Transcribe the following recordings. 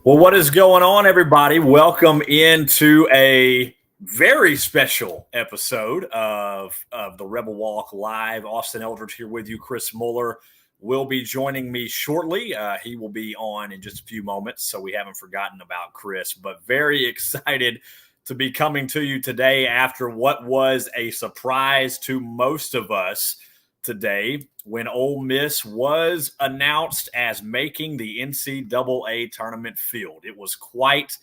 Well, what is going on, everybody? Welcome into a very special episode of the Rebel Walk Live. Austin Eldridge here with you. Chris Muller will be joining me shortly. He will be on in just a few moments, so we haven't forgotten about Chris. But very excited to be coming to you today after what was a surprise to most of us today when Ole Miss was announced as making the NCAA tournament field. It was quite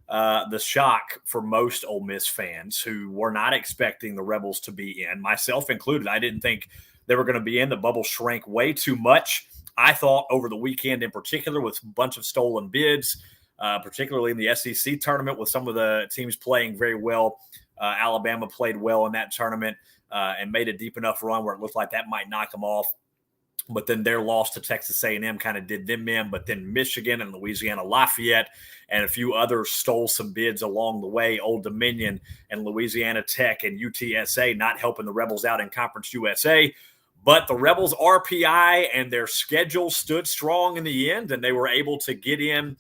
the shock for most Ole Miss fans who were not expecting the Rebels to be in, myself included. I didn't think they were going to be in. The bubble shrank way too much. I thought over the weekend in particular with a bunch of stolen bids, particularly in the SEC tournament with some of the teams playing very well. Alabama played well in that tournament. And made a deep enough run where it looked like that might knock them off. But then their loss to Texas A&M kind of did them in. But then Michigan and Louisiana Lafayette and a few others stole some bids along the way. Old Dominion and Louisiana Tech and UTSA not helping the Rebels out in Conference USA. But the Rebels RPI and their schedule stood strong in the end, and they were able to get in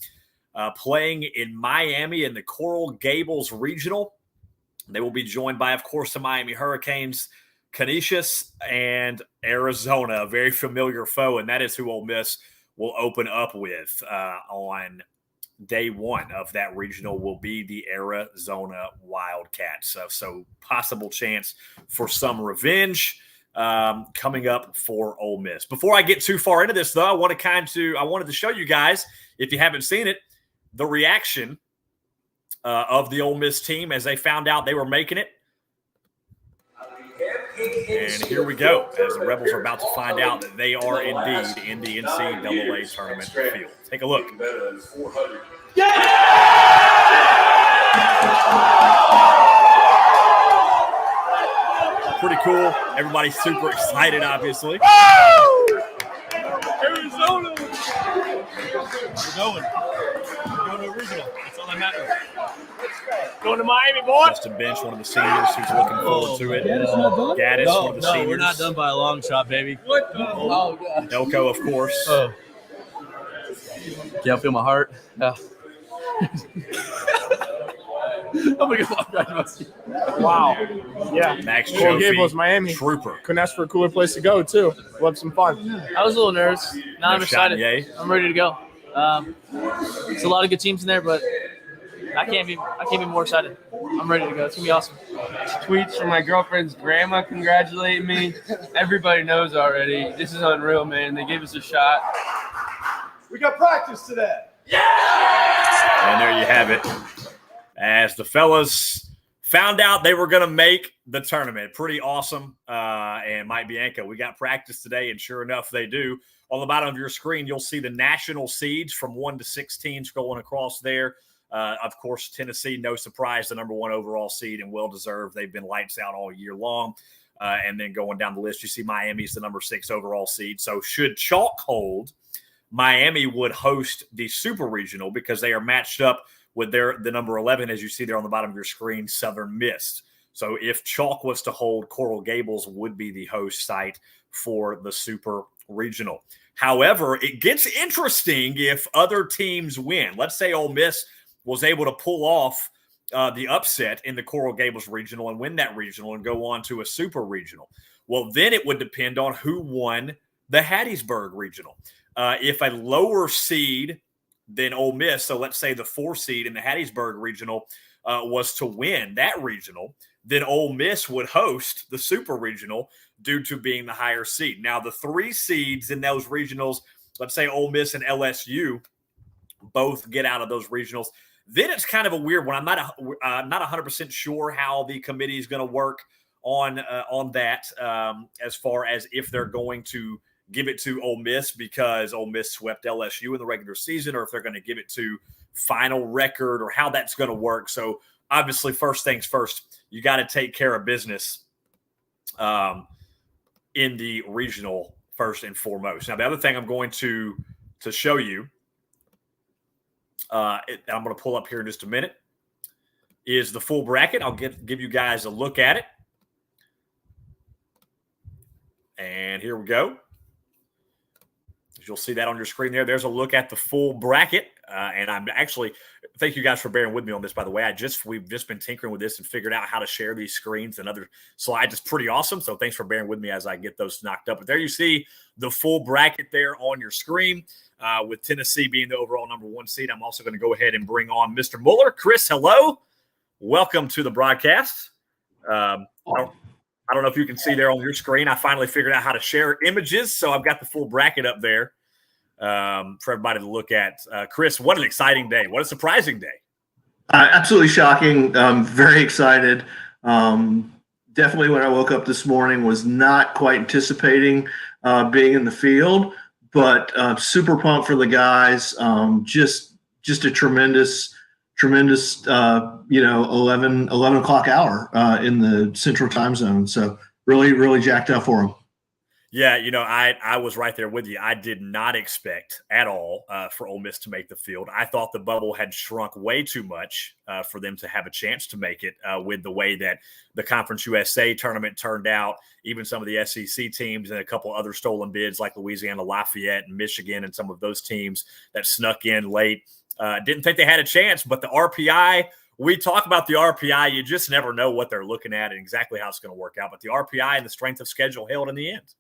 playing in Miami in the Coral Gables Regional. They will be joined by, of course, the Miami Hurricanes, Canisius, and Arizona, a very familiar foe, and that is who Ole Miss will open up with on day one of that regional will be the Arizona Wildcats. So possible chance for some revenge coming up for Ole Miss. Before I get too far into this, though, I wanted to show you guys, if you haven't seen it, the reaction of the Ole Miss team as they found out they were making it. And here we go, as the Rebels are about to find out that they are indeed in the NCAA tournament field. Take a look. Pretty cool. Everybody's super excited, obviously. Arizona! We're going to regional. That's all that matters. Going to Miami, boy. Justin Bench, one of the seniors who's looking forward to it. Gaddis, one of the seniors. No, we're not done by a long shot, baby. What? Oh, God. Elko, of course. Oh. Yeah, I feel my heart. Yeah. I'm gonna get locked right in my seat. Wow. Yeah. Max Coral Jofi, Gables, Miami. Trooper. Couldn't ask for a cooler place to go, too. We'll have some fun. I was a little nervous. Now I'm excited. Chanier. I'm ready to go. There's a lot of good teams in there, but I can't be more excited. I'm ready to go. It's gonna be awesome. Tweets from my girlfriend's grandma congratulating me. Everybody knows already. This is unreal, man. They gave us a shot. We got practice today. And there you have it. As the fellas found out they were going to make the tournament. Pretty awesome. And Mike Bianco, we got practice today, and sure enough, they do. On the bottom of your screen, you'll see the national seeds from 1 to 16 scrolling across there. Of course, Tennessee, no surprise, the number 1 overall seed and well-deserved. They've been lights out all year long. And then going down the list, you see Miami's the number 6 overall seed. So should chalk hold, Miami would host the Super Regional because they are matched up with the number 11, as you see there on the bottom of your screen, Southern Miss. So if chalk was to hold, Coral Gables would be the host site for the Super Regional. However, it gets interesting if other teams win. Let's say Ole Miss was able to pull off the upset in the Coral Gables Regional and win that regional and go on to a Super Regional. Well, then it would depend on who won the Hattiesburg Regional. If a lower seed than Ole Miss, so let's say the 4 seed in the Hattiesburg Regional was to win that regional, then Ole Miss would host the Super Regional due to being the higher seed. Now, the 3 seeds in those regionals, let's say Ole Miss and LSU both get out of those regionals, then it's kind of a weird one. I'm not 100% sure how the committee is going to work on that as far as if they're going to give it to Ole Miss because Ole Miss swept LSU in the regular season, or if they're going to give it to final record, or how that's going to work. So obviously, first things first, you got to take care of business in the regional first and foremost. Now, the other thing I'm going to show you, I'm going to pull up here in just a minute, is the full bracket. I'll give you guys a look at it. And here we go. you'll see that on your screen there. There's a look at the full bracket. And I'm actually – thank you guys for bearing with me on this, by the way. We've just been tinkering with this and figured out how to share these screens and other slides. It's pretty awesome. So thanks for bearing with me as I get those knocked up. But there you see the full bracket there on your screen with Tennessee being the overall number 1 seed. I'm also going to go ahead and bring on Mr. Muller. Chris, hello. Welcome to the broadcast. I don't know if you can see there on your screen. I finally figured out how to share images, so I've got the full bracket up there for everybody to look at. Chris, what an exciting day. What a surprising day. Absolutely shocking. Very excited. Definitely when I woke up this morning was not quite anticipating being in the field, but super pumped for the guys. Just a tremendous 11 o'clock hour in the central time zone. So really jacked up for them. Yeah, I was right there with you. I did not expect at all for Ole Miss to make the field. I thought the bubble had shrunk way too much for them to have a chance to make it with the way that the Conference USA tournament turned out, even some of the SEC teams and a couple other stolen bids like Louisiana Lafayette and Michigan and some of those teams that snuck in late. Didn't think they had a chance, but the RPI, we talk about the RPI, you just never know what they're looking at and exactly how it's going to work out. But the RPI and the strength of schedule held in the end.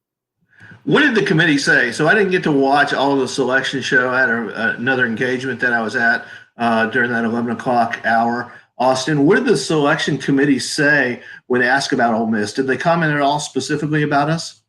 What did the committee say? So I didn't get to watch all of the selection show. I had another engagement that I was at during that 11 o'clock hour. Austin, what did the selection committee say when asked about Ole Miss? Did they comment at all specifically about us?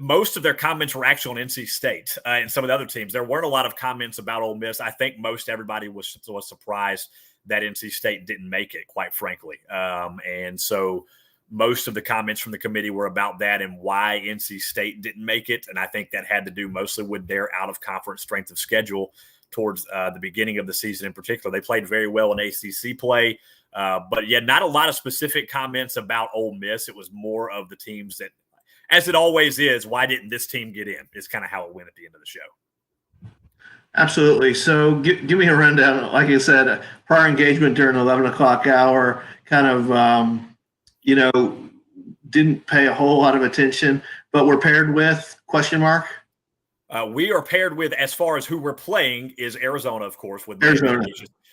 Most of their comments were actually on NC State and some of the other teams. There weren't a lot of comments about Ole Miss. I think most everybody was surprised that NC State didn't make it, quite frankly. And so most of the comments from the committee were about that and why NC State didn't make it. And I think that had to do mostly with their out-of-conference strength of schedule towards the beginning of the season in particular. They played very well in ACC play. But, yeah, not a lot of specific comments about Ole Miss. It was more of the teams that, as it always is, why didn't this team get in is kind of how it went at the end of the show. Absolutely. So give me a rundown. Like I said, prior engagement during the 11 o'clock hour, kind of, didn't pay a whole lot of attention, but we're paired with ? We are paired with, as far as who we're playing, is Arizona, of course. With Arizona.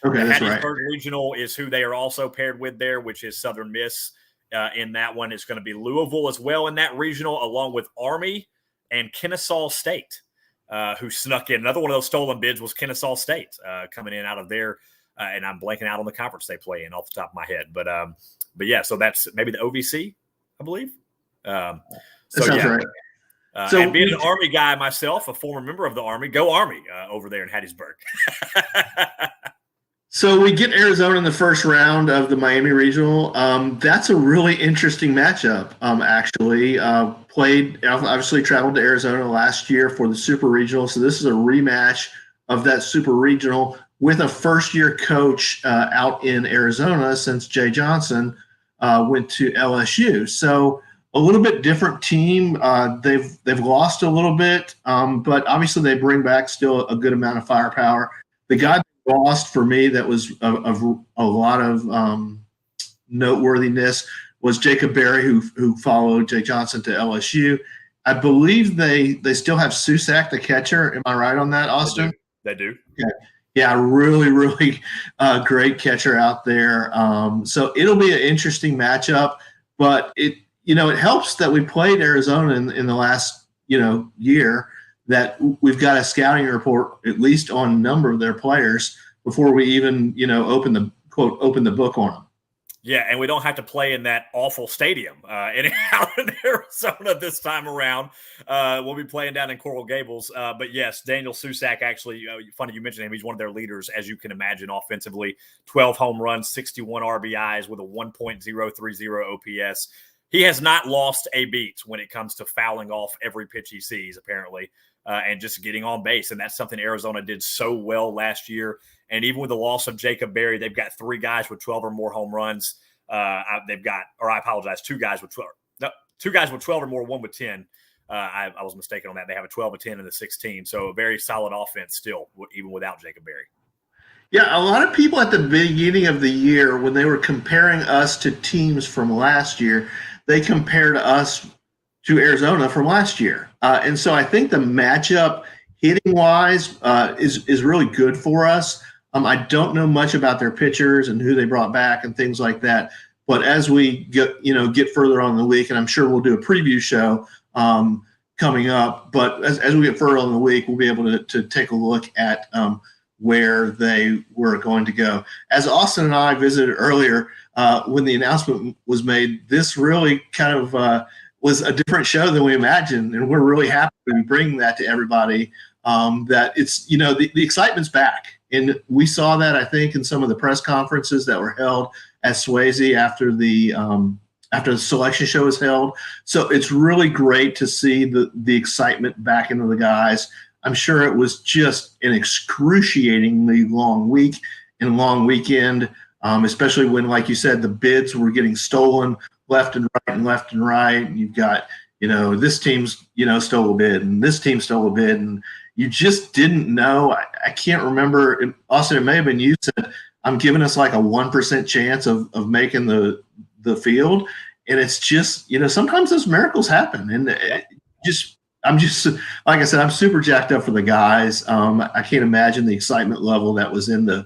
Okay, the that's Hattiesburg right. Regional is who they are also paired with there, which is Southern Miss. In that one, it's going to be Louisville as well in that regional, along with Army and Kennesaw State, who snuck in. Another one of those stolen bids was Kennesaw State coming in out of there, and I'm blanking out on the conference they play in off the top of my head. But yeah, so that's maybe the OVC, I believe. That sounds right. And being an Army guy myself, a former member of the Army, go Army over there in Hattiesburg. So we get Arizona in the first round of the Miami Regional. That's a really interesting matchup, actually. Obviously traveled to Arizona last year for the Super Regional. So this is a rematch of that Super Regional with a first-year coach out in Arizona since Jay Johnson went to LSU. So a little bit different team. They've lost a little bit, but obviously they bring back still a good amount of firepower. The guy lost for me that was of a lot of noteworthiness was Jacob Berry, who followed Jay Johnson to LSU. I believe they still have Susak, the catcher. Am I right on that, Austin? They do. Yeah, really great catcher out there. So it'll be an interesting matchup, but it helps that we played Arizona in the last year, that we've got a scouting report at least on a number of their players before we even open the book on them. Yeah, and we don't have to play in that awful stadium in Arizona this time around. We'll be playing down in Coral Gables. But yes, Daniel Susak, actually, funny you mentioned him. He's one of their leaders, as you can imagine, offensively. 12 home runs, 61 RBIs with a 1.030 OPS. He has not lost a beat when it comes to fouling off every pitch he sees, apparently, and just getting on base. And that's something Arizona did so well last year. And even with the loss of Jacob Berry, they've got 3 guys with 12 or more home runs. Two guys with 12. No, 2 guys with 12 or more, 1 with 10. I was mistaken on that. They have a 12, a 10, and a 16. So a very solid offense still, even without Jacob Berry. Yeah, a lot of people at the beginning of the year, when they were comparing us to teams from last year, they compared us to Arizona from last year. And so I think the matchup hitting wise is really good for us. I don't know much about their pitchers and who they brought back and things like that. But as we get further on in the week, and I'm sure we'll do a preview show coming up, but as we get further on in the week, we'll be able to take a look at where they were going to go. As Austin and I visited earlier, when the announcement was made, this really kind of was a different show than we imagined, and we're really happy to be bringing that to everybody. That it's the excitement's back, and we saw that I think in some of the press conferences that were held at Swayze after the selection show was held. So it's really great to see the excitement back into the guys. I'm sure it was just an excruciatingly long week and long weekend, especially when, like you said, the bids were getting stolen left and right and left and right. And you've got, this team's, stole a bid and this team stole a bid. And you just didn't know. I can't remember. Austin, it may have been you said, I'm giving us like a 1% chance of making the field. And it's just, sometimes those miracles happen. And I'm just, like I said, I'm super jacked up for the guys. I can't imagine the excitement level that was in the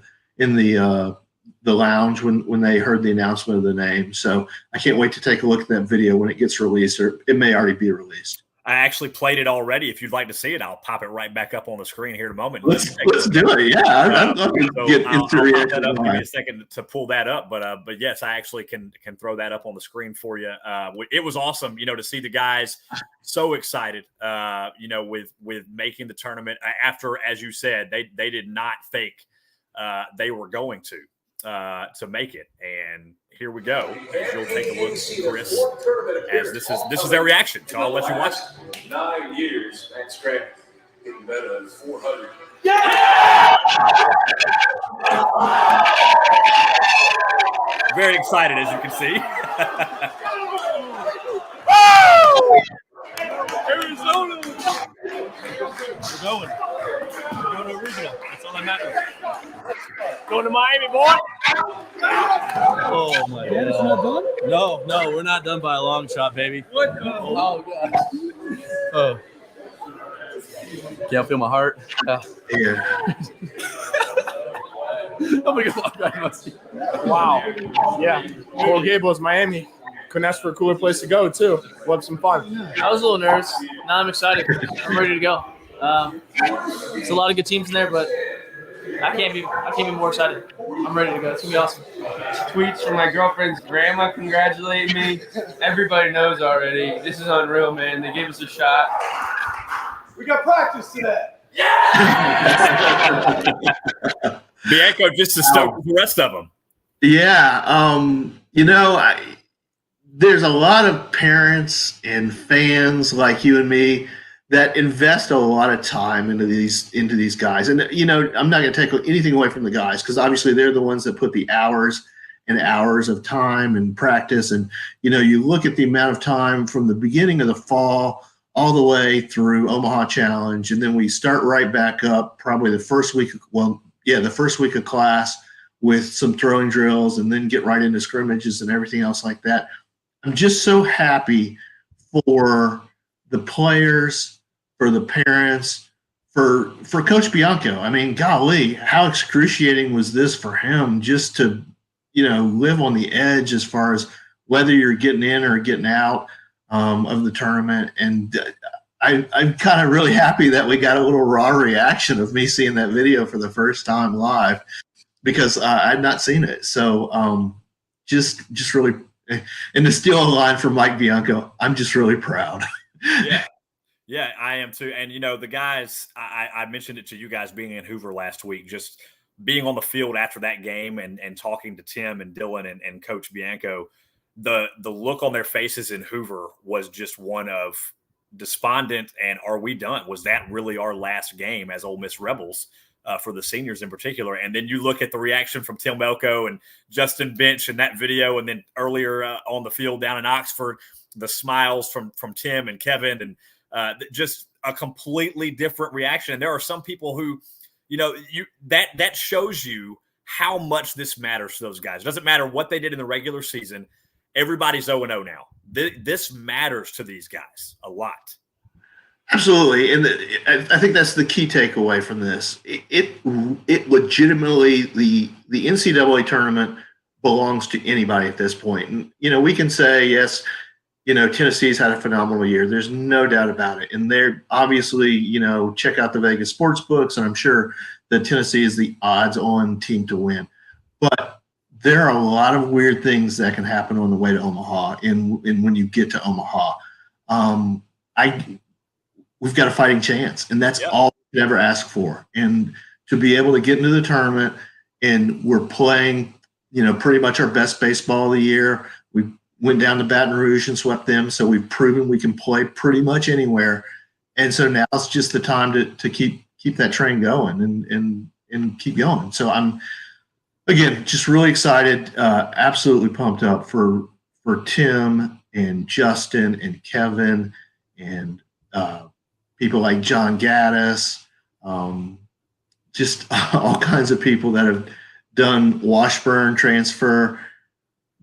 lounge when they heard the announcement of the name. So I can't wait to take a look at that video when it gets released, or it may already be released. I actually played it already. If you'd like to see it, I'll pop it right back up on the screen here in a moment. Let's do it. Yeah, I'd love to get into reaction. Give me a second to pull that up, but yes, I actually can throw that up on the screen for you. It was awesome, to see the guys so excited, with making the tournament after, as you said, they did not think they were going to make it, and here we go. As you'll take a look, Chris, as this is their reaction. So I'll let you watch it. 9 years, that's great. Getting better than 400. Very excited, as you can see. Arizona! We're going. We're going to original. That's all that matters. Going to Miami, boy! Oh, my God. It's not done? No, we're not done by a long shot, baby. What the? Oh, God. Oh. Can't feel my heart. Yeah. Oh, my God. Wow. Yeah. Coral Gables, Miami. Couldn't ask for a cooler place to go, too. We'll have some fun. I was a little nervous. Now I'm excited. I'm ready to go. There's a lot of good teams in there, but I can't be more excited. I'm ready to go. It's going to be awesome. Tweets from my girlfriend's grandma congratulating me. Everybody knows already. This is unreal, man. They gave us a shot. We got practice today. Bianco just as stoked with the rest of them. Yeah. There's a lot of parents and fans like you and me that invest a lot of time into these guys. And, I'm not going to take anything away from the guys, because obviously they're the ones that put the hours and hours of time and practice. And, you look at the amount of time from the beginning of the fall all the way through Omaha Challenge. And then we start right back up probably the first week of class with some throwing drills, and then get right into scrimmages and everything else like that. I'm just so happy for the players, for the parents, for Coach Bianco. I mean, golly, how excruciating was this for him, just to, live on the edge as far as whether you're getting in or getting out of the tournament. And I'm kind of really happy that we got a little raw reaction of me seeing that video for the first time live, because I'd not seen it. So just really, and to steal a line from Mike Bianco, I'm just really proud. Yeah, I am too. And, the guys, I mentioned it to you guys being in Hoover last week, just being on the field after that game and talking to Tim and Dylan and Coach Bianco, the look on their faces in Hoover was just one of despondent and are we done? Was that really our last game as Ole Miss Rebels? For the seniors in particular. And then you look at the reaction from Tim Melko and Justin Bench in that video, and then earlier on the field down in Oxford, the smiles from Tim and Kevin, and just a completely different reaction. And there are some people who, that shows you how much this matters to those guys. It doesn't matter what they did in the regular season. Everybody's 0-0 now. This matters to these guys a lot. Absolutely, and I think that's the key takeaway from this. It legitimately the NCAA tournament belongs to anybody at this point. And we can say yes, Tennessee's had a phenomenal year. There's no doubt about it, and they're obviously check out the Vegas sports books, and I'm sure that Tennessee is the odds-on team to win. But there are a lot of weird things that can happen on the way to Omaha, and when you get to Omaha, we've got a fighting chance, and that's all we ever ask for. And to be able to get into the tournament, and we're playing, pretty much our best baseball of the year. We went down to Baton Rouge and swept them, so we've proven we can play pretty much anywhere. And so now it's just the time to keep that train going and keep going. So I'm, again, just really excited, absolutely pumped up for Tim and Justin and Kevin and people like John Gaddis, just all kinds of people that have done Washburn transfer,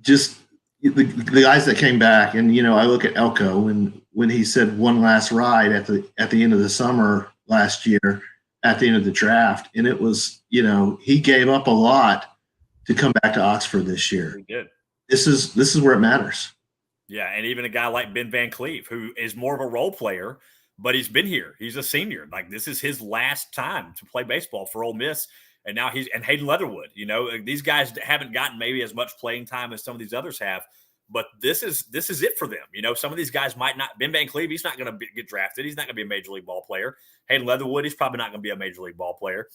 just the guys that came back. And, I look at Elko, and when he said one last ride at the end of the summer last year, at the end of the draft, and it was, he gave up a lot to come back to Oxford this year. He did. This is where it matters. Yeah, and even a guy like Ben Van Cleve, who is more of a role player, but he's been here. He's a senior. Like, this is his last time to play baseball for Ole Miss. And now and Hayden Leatherwood, these guys haven't gotten maybe as much playing time as some of these others have, but this is it for them. Some of these guys might not. Ben Van Cleve, he's not going to get drafted. He's not going to be a major league ball player. Hayden Leatherwood, he's probably not going to be a major league ball player.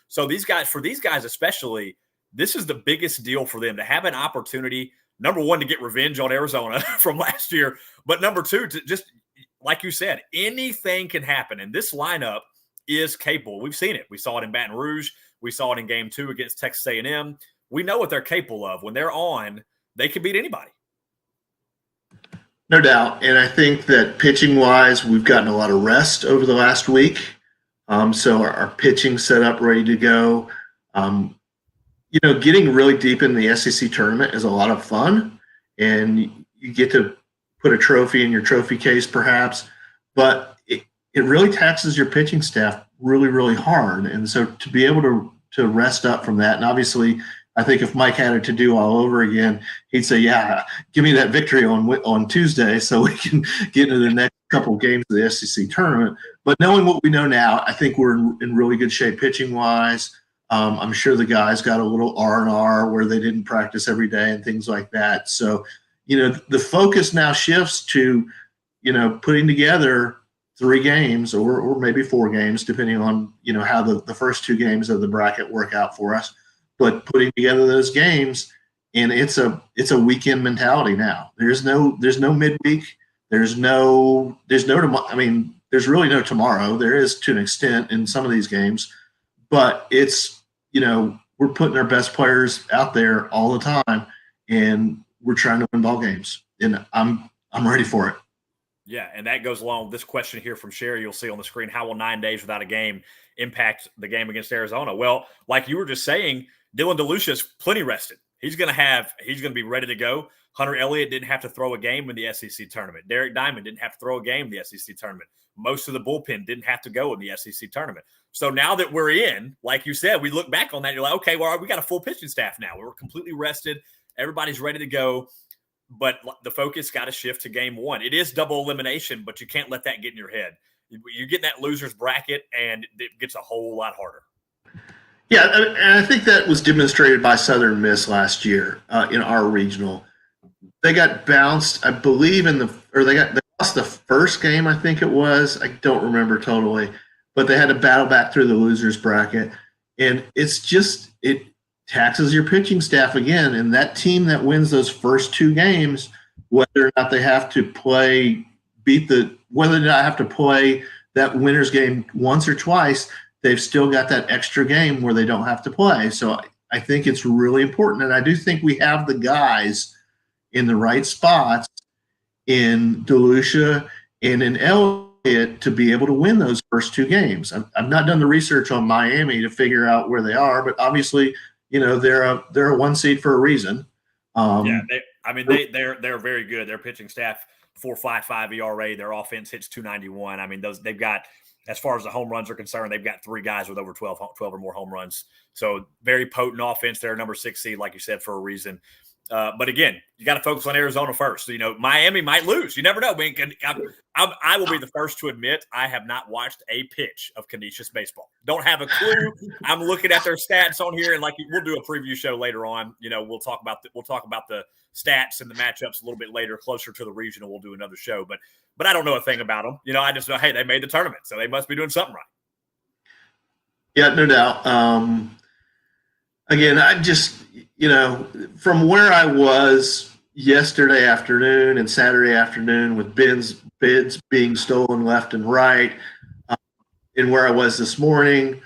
So these guys especially, this is the biggest deal for them to have an opportunity. Number one, to get revenge on Arizona from last year, but number two, to just, like you said, anything can happen. And this lineup is capable. We've seen it. We saw it in Baton Rouge. We saw it in Game 2 against Texas A&M. We know what they're capable of. When they're on, they can beat anybody. No doubt. And I think that pitching-wise, we've gotten a lot of rest over the last week. So our pitching set up, ready to go. Getting really deep in the SEC tournament is a lot of fun. And you get to put a trophy in your trophy case perhaps, but it really taxes your pitching staff really, really hard. And so to be able to rest up from that, and obviously I think if Mike had it to do all over again, he'd say, yeah, give me that victory on Tuesday so we can get into the next couple of games of the SEC tournament. But knowing what we know now, I think we're in really good shape pitching-wise. I'm sure the guys got a little R&R where they didn't practice every day and things like that. So, the focus now shifts to, putting together 3 games or maybe 4 games, depending on, how the first 2 games of the bracket work out for us. But putting together those games, and it's a weekend mentality now. There's no midweek. There's really no tomorrow. There is to an extent in some of these games, but it's, we're putting our best players out there all the time, and we're trying to win ball games, and I'm ready for it. Yeah, and that goes along with this question here from Sherry. You'll see on the screen, how will 9 days without a game impact the game against Arizona? Well, like you were just saying, Dylan DeLucia is plenty rested. He's going to be ready to go. Hunter Elliott didn't have to throw a game in the SEC tournament. Derek Diamond didn't have to throw a game in the SEC tournament. Most of the bullpen didn't have to go in the SEC tournament. So now that we're in, like you said, we look back on that, you're like, okay, well, we got a full pitching staff now. We're completely rested. Everybody's ready to go. But the focus got to shift to Game 1. It is double elimination, but you can't let that get in your head. You get in that loser's bracket, and it gets a whole lot harder. Yeah, and I think that was demonstrated by Southern Miss last year in our regional. They got bounced, I believe, they lost the first game, I think it was. I don't remember totally. But they had to battle back through the loser's bracket. And it taxes your pitching staff again. And that team that wins those first 2 games, whether or not they have to play that winner's game once or twice, they've still got that extra game where they don't have to play. So I think it's really important. And I do think we have the guys in the right spots in DeLucia and in Elliott to be able to win those first 2 games. I've not done the research on Miami to figure out where they are, but obviously, they're a 1 seed for a reason. They're very good. Their pitching staff 4.55 ERA. Their offense hits 291. I mean, they've got, as far as the home runs are concerned, they've got 3 guys with over 12 or more home runs. So very potent offense. They're number 6 seed, like you said, for a reason. But again, you got to focus on Arizona first. So, Miami might lose. You never know. I mean, I will be the first to admit I have not watched a pitch of Canisius baseball. Don't have a clue. I'm looking at their stats on here, and we'll do a preview show later on. We'll talk about the stats and the matchups a little bit later, closer to the regional. We'll do another show, but I don't know a thing about them. I just know, hey, they made the tournament, so they must be doing something right. Yeah, no doubt. Again, I just, from where I was yesterday afternoon and Saturday afternoon with bids being stolen left and right, and where I was this morning,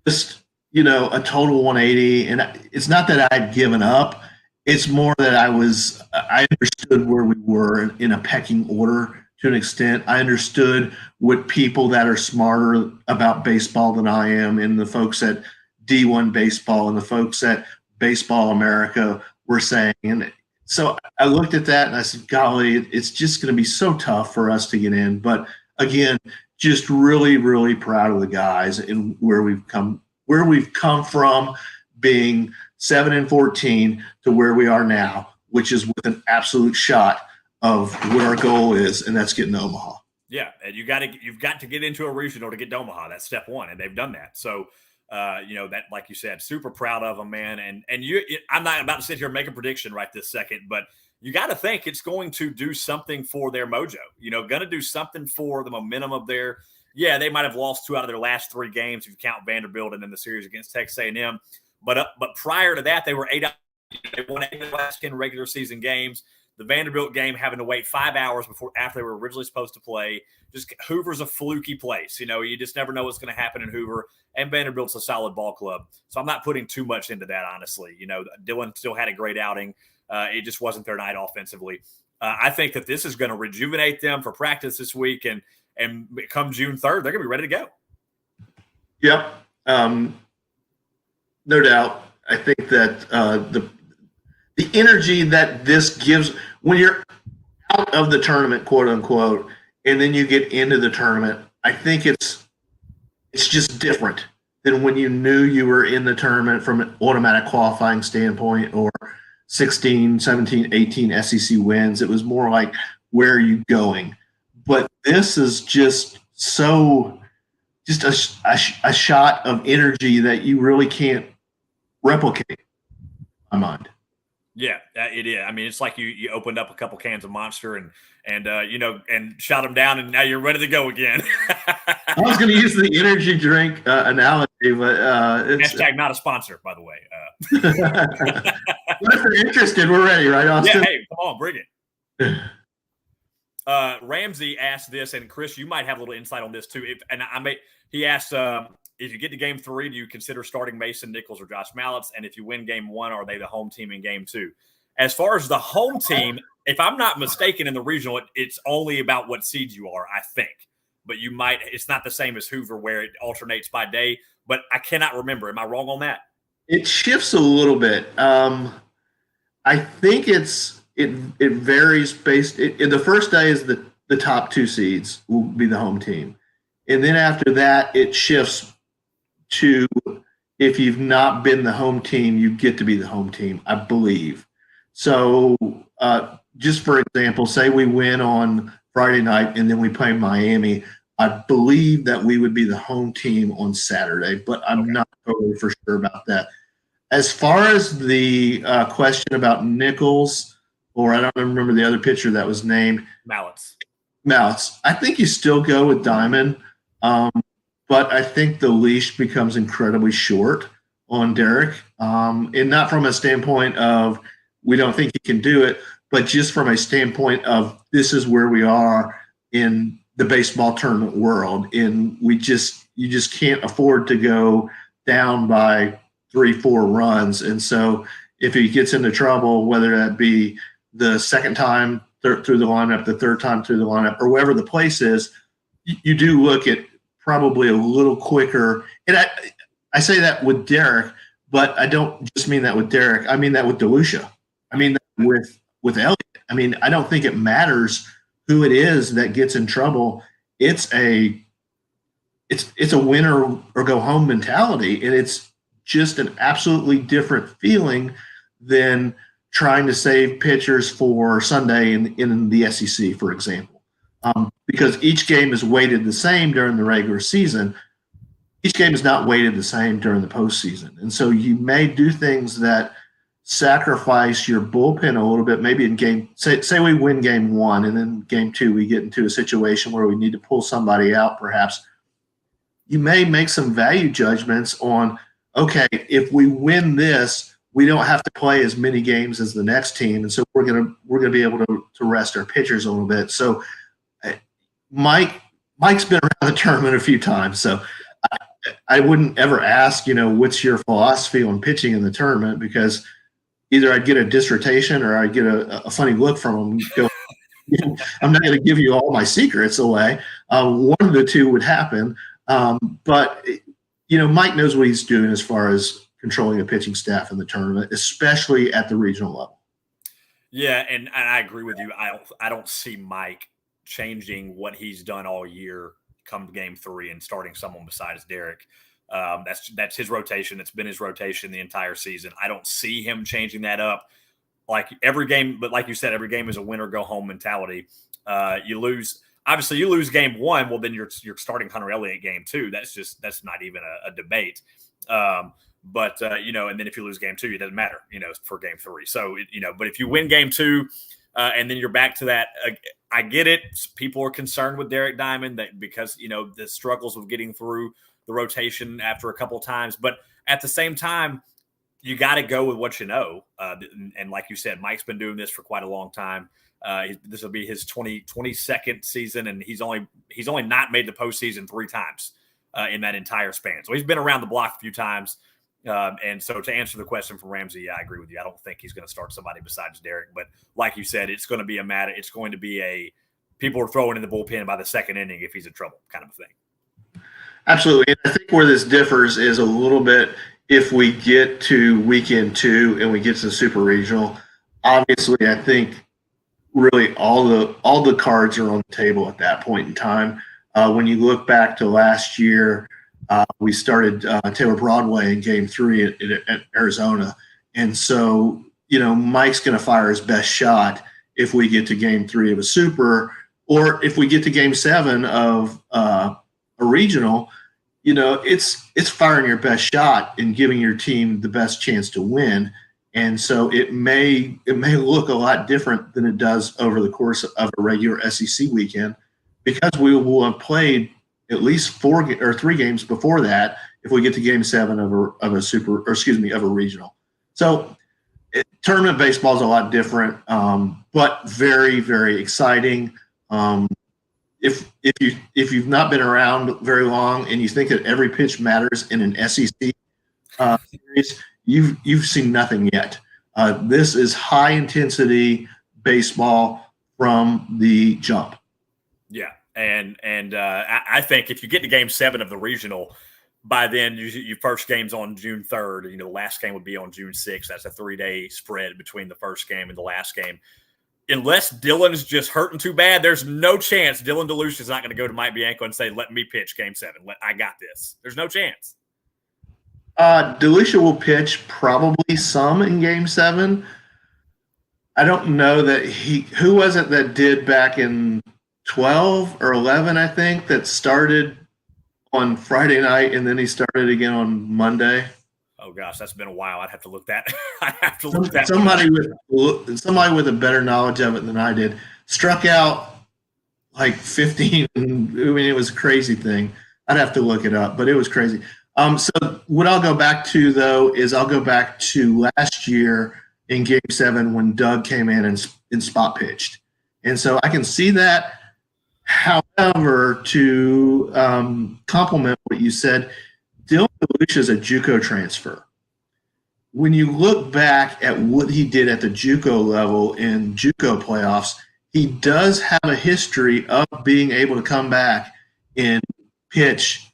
just, a total 180. And it's not that I'd given up. It's more that I understood where we were in a pecking order to an extent. I understood what people that are smarter about baseball than I am, and the folks at D1 baseball and the folks at Baseball America were saying. And so I looked at that and I said, golly, it's just going to be so tough for us to get in. But again, just really, really proud of the guys and where we've come from, being 7-14 to where we are now, which is with an absolute shot of what our goal is, and that's getting to Omaha. Yeah, and you've got to get into a regional to get to Omaha. That's step one, and they've done that. So, that, like you said, super proud of them, man. And I'm not about to sit here and make a prediction right this second, but you got to think it's going to do something for their mojo. Going to do something for the momentum of their. Yeah, they might have lost 2 out of their last 3 games if you count Vanderbilt and then the series against Texas A&M. But prior to that, they were 8 out. They won 8 of the last 10 regular season games. The Vanderbilt game having to wait 5 hours after they were originally supposed to play. Just Hoover's a fluky place. You just never know what's going to happen in Hoover. And Vanderbilt's a solid ball club. So I'm not putting too much into that, honestly. Dylan still had a great outing. It just wasn't their night offensively. I think that this is going to rejuvenate them for practice this week. And come June 3rd, they're going to be ready to go. Yep. No doubt. I think that the energy that this gives when you're out of the tournament, quote unquote, and then you get into the tournament, I think it's just different than when you knew you were in the tournament from an automatic qualifying standpoint, or 16, 17, 18 SEC wins. It was more like, where are you going? But this is just a shot of energy that you really can't replicate, in my mind. Yeah, it is. I mean, it's like you opened up a couple cans of Monster and shot them down, and now you're ready to go again. I was going to use the energy drink analogy, but it's hashtag not a sponsor, by the way. But if they're interested, we're ready, right, Austin? Yeah, hey, come on, bring it. Ramsey asked this, and Chris, you might have a little insight on this too. He asked, if you get to game 3, do you consider starting Mason Nichols or Josh Mallitz? And if you win game 1, are they the home team in game 2? As far as the home team, if I'm not mistaken in the regional, it's only about what seed you are, I think. But it's not the same as Hoover where it alternates by day, but I cannot remember. Am I wrong on that? It shifts a little bit. I think it varies based. The first day is the top 2 seeds will be the home team. And then after that, it shifts to, if you've not been the home team, you get to be the home team, I believe. So just for example, say we win on Friday night and then we play Miami, I believe that we would be the home team on Saturday, but I'm not totally for sure about that. As far as the question about Nichols, or I don't remember the other pitcher that was named. Mallitz. I think you still go with Diamond. But I think the leash becomes incredibly short on Derek, and not from a standpoint of we don't think he can do it, but just from a standpoint of this is where we are in the baseball tournament world, and you just can't afford to go down by 3-4 runs. And so if he gets into trouble, whether that be the second time through the lineup, the third time through the lineup, or wherever the place is, you do look at probably a little quicker. And I say that with Derek, but I don't just mean that with Derek. I mean that with DeLucia. I mean that with Elliott. I mean, I don't think it matters who it is that gets in trouble. It's a win or go home mentality, and it's just an absolutely different feeling than trying to save pitchers for Sunday in the SEC, for example, because each game is weighted the same during the regular season. Each game is not weighted the same during the postseason, and so you may do things that sacrifice your bullpen a little bit. Maybe in game, say we win game 1, and then game 2 we get into a situation where we need to pull somebody out, perhaps. You may make some value judgments on, okay, if we win this, we don't have to play as many games as the next team, and so we're gonna be able to rest our pitchers a little bit. So Mike's been around the tournament a few times, so I wouldn't ever ask, what's your philosophy on pitching in the tournament, because either I'd get a dissertation or I'd get a funny look from him. Go, I'm not going to give you all my secrets away. One of the two would happen. But Mike knows what he's doing as far as controlling a pitching staff in the tournament, especially at the regional level. Yeah, and I agree with you. I don't see Mike changing what he's done all year come game 3 and starting someone besides Derek. That's his rotation. It's been his rotation the entire season. I don't see him changing that up. Like every game, but like you said, every game is a win or go home mentality. You lose game 1. Well, then you're starting Hunter Elliott game 2. That's not even a debate. And then if you lose game 2, it doesn't matter, for game 3. So, but if you win game 2, and then you're back to that, I get it. People are concerned with Derek Diamond because, the struggles of getting through the rotation after a couple of times. But at the same time, you got to go with what you know. And like you said, Mike's been doing this for quite a long time. This will be his 22nd season, and he's only not made the postseason 3 times in that entire span. So he's been around the block a few times. And so to answer the question from Ramsey, yeah, I agree with you. I don't think he's going to start somebody besides Derek. But like you said, it's going to be people are throwing in the bullpen by the second inning if he's in trouble kind of a thing. Absolutely. And I think where this differs is a little bit if we get to weekend 2 and we get to the Super Regional. Obviously, I think really all the cards are on the table at that point in time. When you look back to last year, we started Taylor Broadway in game 3 at Arizona. And so, Mike's going to fire his best shot if we get to game 3 of a Super, or if we get to game 7 of a regional. It's firing your best shot and giving your team the best chance to win. And so it may look a lot different than it does over the course of a regular SEC weekend, because we will have played at least 4 or 3 games before that if we get to game 7 of a regional. So tournament baseball is a lot different, but very, very exciting. If you've not been around very long and you think that every pitch matters in an SEC series, you've seen nothing yet. This is high intensity baseball from the jump. Yeah. And I think if you get to game 7 of the regional, by then your first game's on June 3rd. The last game would be on June 6th. That's a 3-day spread between the first game and the last game. Unless Dylan's just hurting too bad, there's no chance Dylan DeLucia is not going to go to Mike Bianco and say, let me pitch game 7. I got this. There's no chance. DeLucia will pitch probably some in game 7. I don't know that who was it that did back in 12 or 11, I think, that started on Friday night and then he started again on Monday. Oh gosh, that's been a while. I'd have to look that. Somebody with a better knowledge of it than I did struck out like 15. I mean, it was a crazy thing. I'd have to look it up, but it was crazy. So what I'll go back to though is I'll go back to last year in game 7 when Doug came in and spot pitched, and so I can see that. However, to complement what you said, Dylan DeLucia is a JUCO transfer. When you look back at what he did at the JUCO level in JUCO playoffs, he does have a history of being able to come back and pitch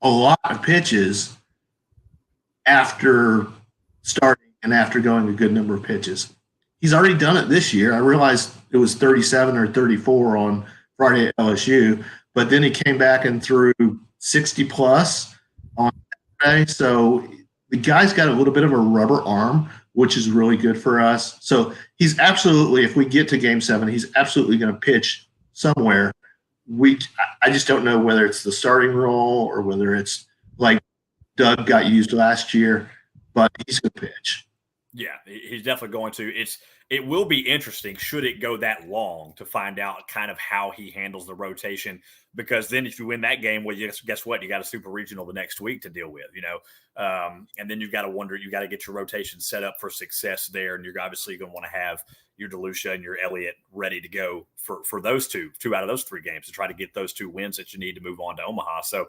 a lot of pitches after starting and after going a good number of pitches. he's already done it this year. I realized it was 37 or 34 on Friday at LSU, but then he came back and threw 60 plus on Saturday. So the guy's got a little bit of a rubber arm, which is really good for us. So he's absolutely, if we get to Game 7, he's absolutely going to pitch somewhere. I just don't know whether it's the starting role or whether it's like Doug got used last year, but he's going to pitch. Yeah, he's definitely going to. It will be interesting should it go that long to find out kind of how he handles the rotation, because then if you win that game, well, guess what? You got a super regional the next week to deal with, and then you've got to wonder, you got to get your rotation set up for success there, and you're obviously going to want to have your DeLucia and your Elliott ready to go for those two out of those 3 games to try to get those 2 wins that you need to move on to Omaha. So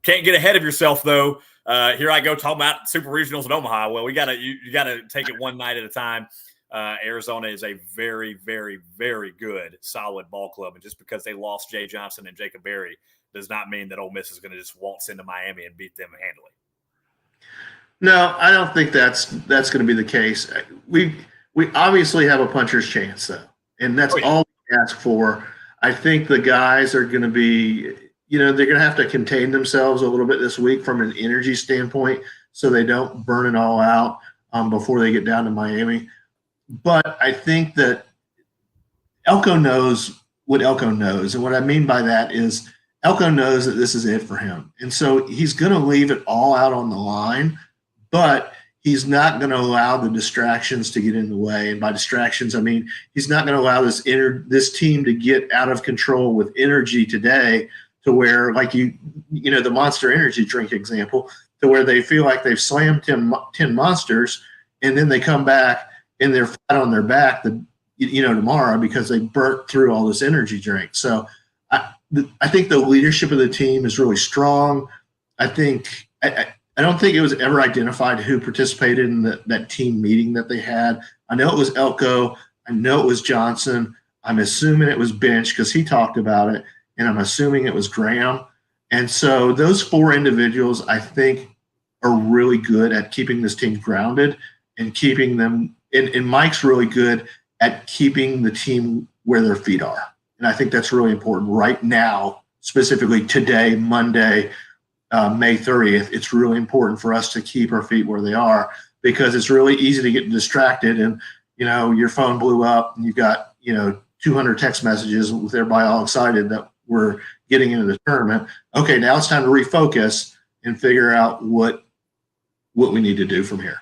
can't get ahead of yourself, though. Here I go talking about super regionals in Omaha. Well, you gotta take it one night at a time. Arizona is a very, very, very good, solid ball club, and just because they lost Jay Johnson and Jacob Berry does not mean that Ole Miss is going to just waltz into Miami and beat them handily. No, I don't think that's going to be the case. We obviously have a puncher's chance, though, and that's all we ask for. I think the guys are going to be, they're going to have to contain themselves a little bit this week from an energy standpoint so they don't burn it all out before they get down to Miami. But I think that Elko knows what Elko knows. And what I mean by that is Elko knows that this is it for him. And so he's going to leave it all out on the line, but he's not going to allow the distractions to get in the way. And by distractions, I mean he's not going to allow this team to get out of control with energy today to where, like the Monster Energy drink example, to where they feel like they've slammed 10 monsters, and then they come back and they're flat on their back tomorrow because they burnt through all this energy drink. So I think the leadership of the team is really strong. I don't think it was ever identified who participated in that team meeting that they had. I know it was Elko. I know it was Johnson. I'm assuming it was Bench because he talked about it, and I'm assuming it was Graham. And so those 4 individuals, I think, are really good at keeping this team grounded and keeping them – and Mike's really good at keeping the team where their feet are. And I think that's really important right now, specifically today, Monday, May 30th. It's really important for us to keep our feet where they are because it's really easy to get distracted and, your phone blew up and you've got, 200 text messages with everybody all excited that we're getting into the tournament. Okay, now it's time to refocus and figure out what we need to do from here.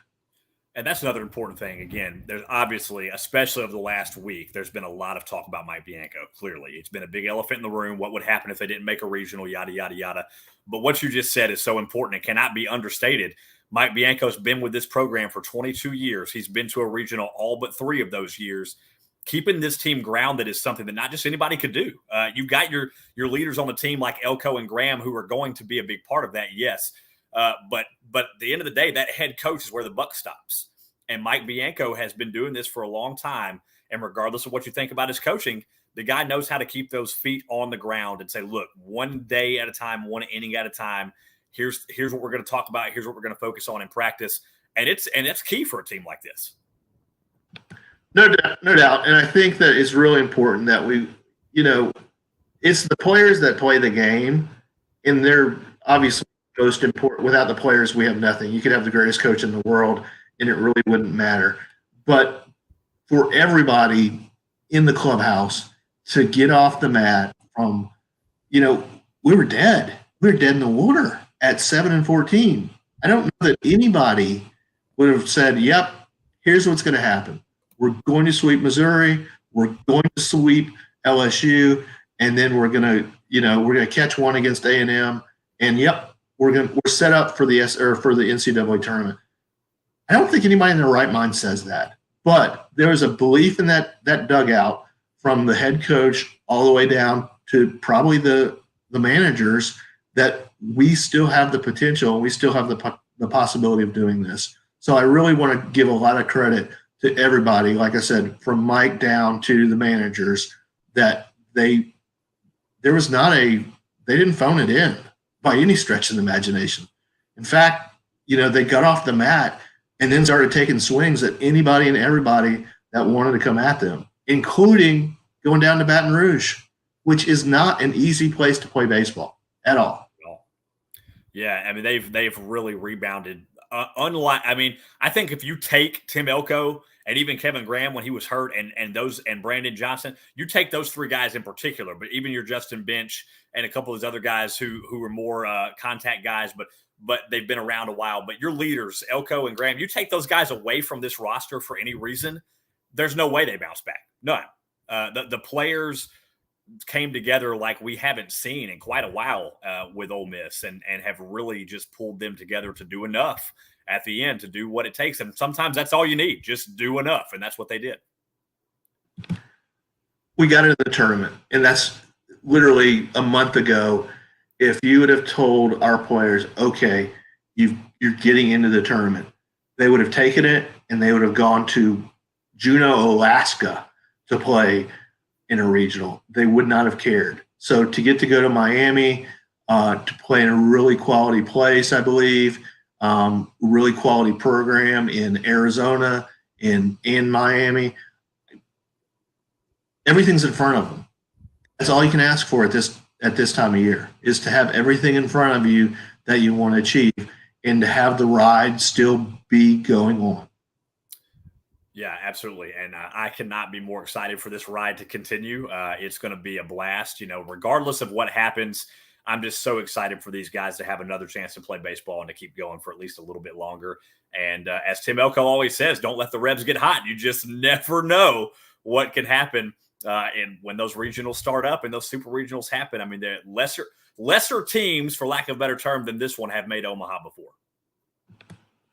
And that's another important thing. Again, there's obviously, especially over the last week, there's been a lot of talk about Mike Bianco. Clearly, it's been a big elephant in the room. What would happen if they didn't make a regional, yada, yada, yada. But what you just said is so important. It cannot be understated. Mike Bianco's been with this program for 22 years. He's been to a regional all but 3 of those years. Keeping this team grounded is something that not just anybody could do. You've got your leaders on the team like Elko and Graham who are going to be a big part of that, yes. But at the end of the day, that head coach is where the buck stops. And Mike Bianco has been doing this for a long time. And regardless of what you think about his coaching, the guy knows how to keep those feet on the ground and say, look, one day at a time, one inning at a time, here's what we're going to talk about. Here's what we're going to focus on in practice. And it's key for a team like this. No doubt. And I think that it's really important that we, it's the players that play the game, and they're obviously most important. Without the players, we have nothing. You could have the greatest coach in the world, and it really wouldn't matter. But for everybody in the clubhouse to get off the mat from, we were dead. We were dead in the water at 7-14. I don't know that anybody would have said, yep, here's what's going to happen. We're going to sweep Missouri. We're going to sweep LSU, and then we're going to catch one against A&M. And yep, we're set up for the NCAA tournament. I don't think anybody in their right mind says that, but there was a belief in that dugout from the head coach all the way down to probably the managers that we still have the potential. We still have the possibility of doing this. So I really want to give a lot of credit to everybody, like I said, from Mike down to the managers, that they didn't phone it in by any stretch of the imagination. In fact, they got off the mat and then started taking swings at anybody and everybody that wanted to come at them, including going down to Baton Rouge, which is not an easy place to play baseball at all. Yeah, I mean they've really rebounded. I think if you take Tim Elko and even Kevin Graham when he was hurt, and Brandon Johnson, you take those three guys in particular, but even your Justin Bench and a couple of those other guys who were more contact guys, but they've been around a while. But your leaders, Elko and Graham, you take those guys away from this roster for any reason, there's no way they bounce back. None. The players came together like we haven't seen in quite a while with Ole Miss, and have really just pulled them together to do enough at the end to do what it takes. And sometimes that's all you need, just do enough. And that's what they did. We got into the tournament, and that's literally a month ago. If you would have told our players, okay, you're getting into the tournament, they would have taken it and they would have gone to Juneau, Alaska to play in a regional. They would not have cared. So to get to go to Miami, to play in a really quality place, I believe, really quality program in Arizona, in Miami, everything's in front of them. That's all you can ask for at this time of year, is to have everything in front of you that you want to achieve, and to have the ride still be going on. Yeah, absolutely. And I cannot be more excited for this ride to continue. It's going to be a blast, regardless of what happens. I'm just so excited for these guys to have another chance to play baseball and to keep going for at least a little bit longer. And as Tim Elko always says, don't let the Rebs get hot. You just never know what can happen. And when those regionals start up and those super regionals happen, I mean, the lesser teams, for lack of a better term, than this one have made Omaha before.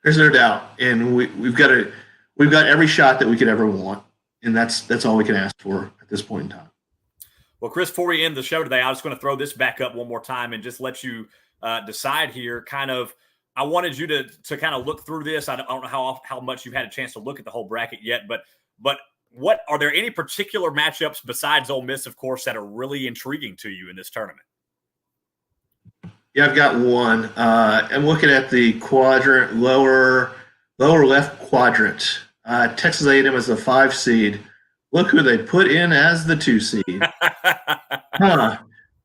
There's no doubt. And we've got every shot that we could ever want. And that's all we can ask for at this point in time. Well, Chris, before we end the show today, I was going to throw this back up one more time and just let you decide here. I wanted you to kind of look through this. I don't know how much you've had a chance to look at the whole bracket yet, but what are there any particular matchups besides Ole Miss, of course, that are really intriguing to you in this tournament? Yeah, I've got one. I'm looking at the quadrant, lower left quadrant. Texas A&M is the 5 seed. Look who they put in as the 2 seed.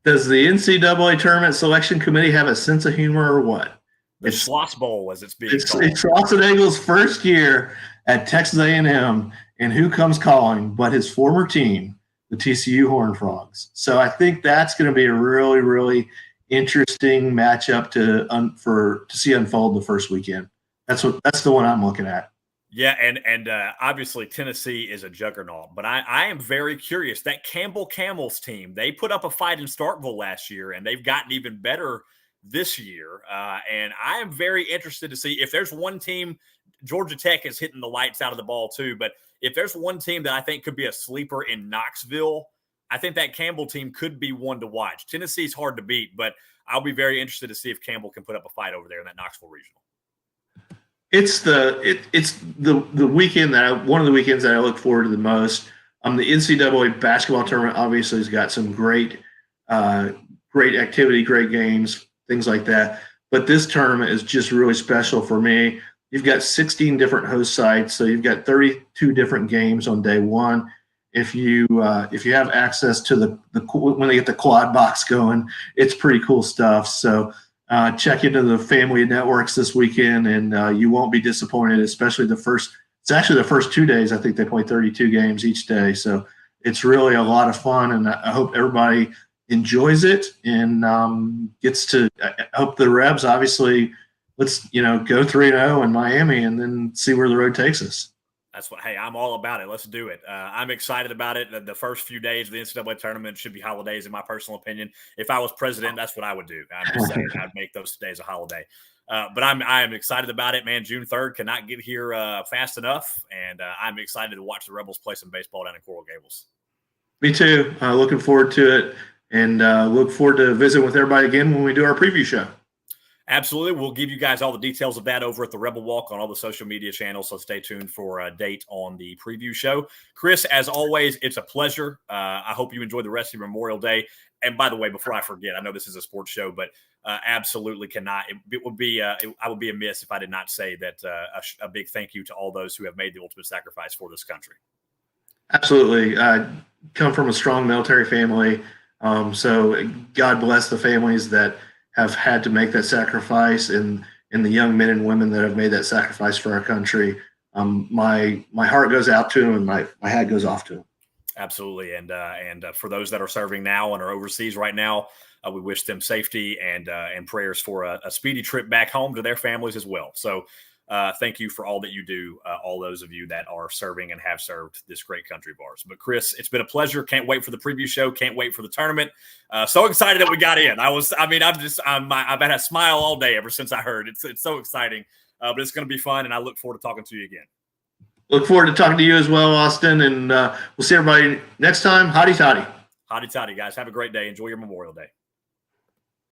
Does the NCAA Tournament Selection Committee have a sense of humor or what? The Schloss Bowl, as it's being called. It's Schloss first year at Texas A&M, and who comes calling but his former team, the TCU Horned Frogs. So I think that's going to be a really, really interesting matchup to see unfold the first weekend. That's the one I'm looking at. Yeah, and obviously Tennessee is a juggernaut, but I am very curious. That Campbell Camels team, they put up a fight in Starkville last year, and they've gotten even better this year. And I am very interested to see if there's one team. Georgia Tech is hitting the lights out of the ball too, but if there's one team that I think could be a sleeper in Knoxville, I think that Campbell team could be one to watch. Tennessee's hard to beat, but I'll be very interested to see if Campbell can put up a fight over there in that Knoxville regional. It's the weekend one of the weekends that I look forward to the most. The NCAA basketball tournament obviously has got some great activity, great games, things like that. But this tournament is just really special for me. You've got 16 different host sites, so you've got 32 different games on day one. If you have access to when they get the quad box going, it's pretty cool stuff. So check into the family networks this weekend, and you won't be disappointed. Especially the first 2 days. I think they play 32 games each day, so it's really a lot of fun. And I hope everybody enjoys it and gets to. I hope the Rebs obviously. Let's go 3-0 in Miami and then see where the road takes us. I'm all about it. Let's do it. I'm excited about it. The first few days of the NCAA tournament should be holidays, in my personal opinion. If I was president, that's what I would do. I'm just saying I'd make those days a holiday. But I am excited about it, man. June 3rd cannot get here fast enough, and I'm excited to watch the Rebels play some baseball down in Coral Gables. Me too. Looking forward to it, and look forward to visiting with everybody again when we do our preview show. Absolutely. We'll give you guys all the details of that over at the Rebel Walk on all the social media channels, so stay tuned for a date on the preview show. Chris, as always, it's a pleasure. I hope you enjoy the rest of your Memorial Day. And by the way, before I forget, I know this is a sports show, but absolutely cannot. It would be I would be amiss if I did not say that a big thank you to all those who have made the ultimate sacrifice for this country. Absolutely. Come from a strong military family. So God bless the families that have had to make that sacrifice, and the young men and women that have made that sacrifice for our country. My heart goes out to them, and my hat goes off to them. Absolutely. And for those that are serving now and are overseas right now, we wish them safety and prayers for a speedy trip back home to their families as well. So thank you for all that you do, all those of you that are serving and have served this great country of ours. But Chris, it's been a pleasure. Can't wait for the preview show. Can't wait for the tournament. So excited that we got in. I've had a smile all day ever since I heard. It's so exciting, but it's going to be fun, and I look forward to talking to you again. Look forward to talking to you as well, Austin, and we'll see everybody next time. Hotty toddy. Hotty toddy, guys. Have a great day. Enjoy your Memorial Day.